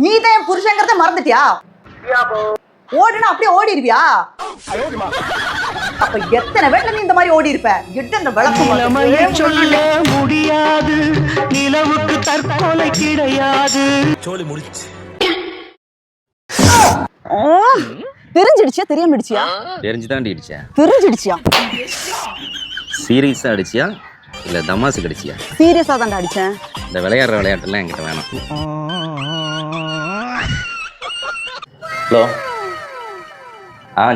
நீ தான் புருஷங்கிறத மறந்துட்டியா? ஓடுனா அப்படியே ஓடிடுவியா? அப்ப எத்தனை வேளை நீ இந்த மாதிரி ஓடி இருப்ப? கிட்ட அந்த விளக்கம் சொல்ல முடியாது, நிலவுக்கு தற்கொலை கிடையாது. சோலி முடிச்சு. தெரிஞ்சிடுச்சியா தெரியாம அடிச்சியா? தெரிஞ்சுதான் அடிச்சியா? தெரிஞ்சிடுச்சியா? சீரியஸா அடிச்சியா இல்ல தமாசுக்கு அடிச்சியா? சீரியஸா தான் அடிச்சேன். இந்த விளையாடுற விளையாட்டுலாம் என்கிட்ட வேணாம். ஹலோ,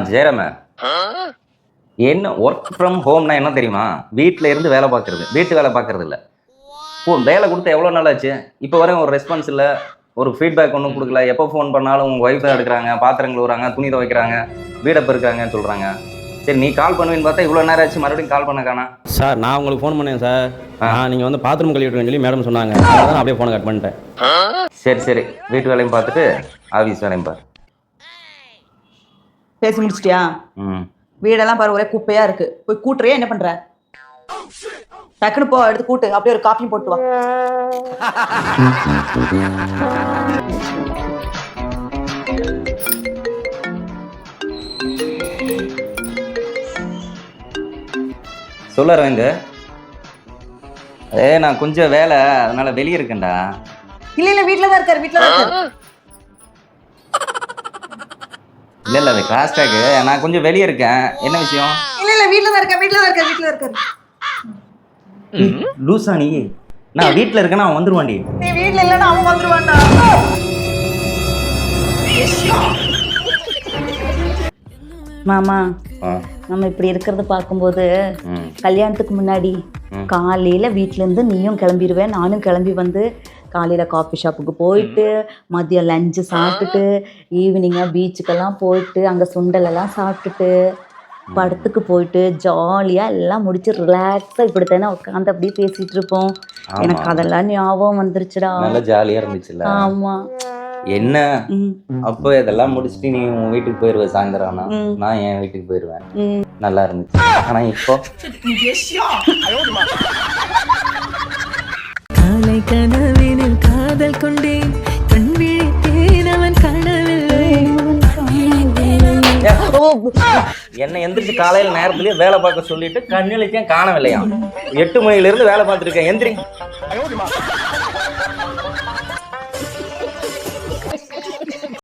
ஜெயராம, என்ன ஒர்க் ஃப்ரம் ஹோம்னா என்ன தெரியுமா? வீட்டில் இருந்து வேலை பார்க்கறது, வீட்டு வேலை பார்க்கறது இல்லை. வேலை கொடுத்து எவ்வளோ நாள் ஆச்சு? இப்போ வரையும் ஒரு ரெஸ்பான்ஸ் இல்லை, ஒரு ஃபீட்பேக் ஒன்றும் கொடுக்கல. எப்போ ஃபோன் பண்ணாலும் உங்கள் ஒய்ஃப் தான் எடுக்கிறாங்க, பாத்திரம் கழுவுறாங்க, துணி துவைக்கிறாங்க, வீடை பெருக்காங்கன்னு சொல்கிறாங்க. சரி, நீ கால் பண்ணுவேன்னு பார்த்தா இவ்வளோ நேரம் ஆச்சு, மறுபடியும் கால் பண்ண காணா. சார், நான் உங்களுக்கு ஃபோன் பண்ணேன் சார். நீங்கள் வந்து பாத்ரூம் கழுவிட்டுன்னு சொல்லி மேடம் சொன்னாங்க. அதான் அப்படியே ஃபோனை கட் பண்ணிட்டேன். சரி சரி, வீட்டு வேலையும் பார்த்துட்டு ஆஃபீஸ் வேலையும் பாரு. பேசி முடிச்சிட்டியா? வீடெல்லாம் பாரு, ஒரே குப்பையா இருக்கு. போய் கூட்டுறியா என்ன பண்ற? டக்குனு போ, எடுத்து கூட்டு. அப்படியே ஒரு காஃபியும் போட்டு வா. சொல்ல அரவிந்த், நான் கொஞ்சம் வேலை, அதனால வெளியே இருக்கேன்டா. இல்ல இல்ல, வீட்டுல தான் இருக்காரு, வீட்டுல தான் இருக்காரு. இல்ல இல்ல, அது கிராஸ்டாக்கு. நான் கொஞ்சம் வெளியே இருக்கேன். என்ன விஷயம்? இல்ல இல்ல, வீட்டுல தான் இருக்கேன், வீட்டுல தான் இருக்காரு, வீட்டுல இருக்காரு. லூசா நீ? நான் வீட்டுல இருக்கேன்னா அவன் வந்துருவாண்டி. நீ வீட்டுல இல்லன்னா அவன் வந்துருவான்டா. மாமா, நம்ம இப்படி இருக்கிறத பார்க்கும்போது கல்யாணத்துக்கு முன்னாடி காலையில வீட்டுல இருந்து நீயும் கிளம்பிடுவேன், நானும் கிளம்பி வந்து காலையில காஃபி ஷாப்புக்கு போயிட்டு, மதியம் லஞ்சு சாப்பிட்டுட்டு, ஈவினிங்கா பீச்சுக்கெல்லாம் போயிட்டு அங்க சுண்டல் எல்லாம் சாப்பிட்டுட்டு, படத்துக்கு போயிட்டு ஜாலியா எல்லாம் முடிச்சு ரிலாக்ஸா இப்படித்தானே உட்காந்து அப்படியே பேசிட்டு இருப்போம். எனக்கு அதெல்லாம் ஞாபகம் வந்துருச்சுடா. நல்லா ஜாலியா இருந்துச்சுல்ல? ஆமா. என்ன அப்போ இதெல்லாம் முடிச்சுட்டு நீ உன் வீட்டுக்கு போயிருவ சாயந்தரம், நான் என் வீட்டுக்கு போயிருவேன். நல்லா இருந்துச்சு. ஆனா இப்போ காலை கனவினில் காதல் கொண்டேன், கண் விழித்தேன் அவன் கனவில்லை. என்ன எந்திரிச்சு காலையில நேரத்துலயே வேலை பார்க்க சொல்லிட்டு கண்ணிலையும் காணவில்லையா? 8 மணில இருந்து வேலை பார்த்துருக்கேன். எந்திரி.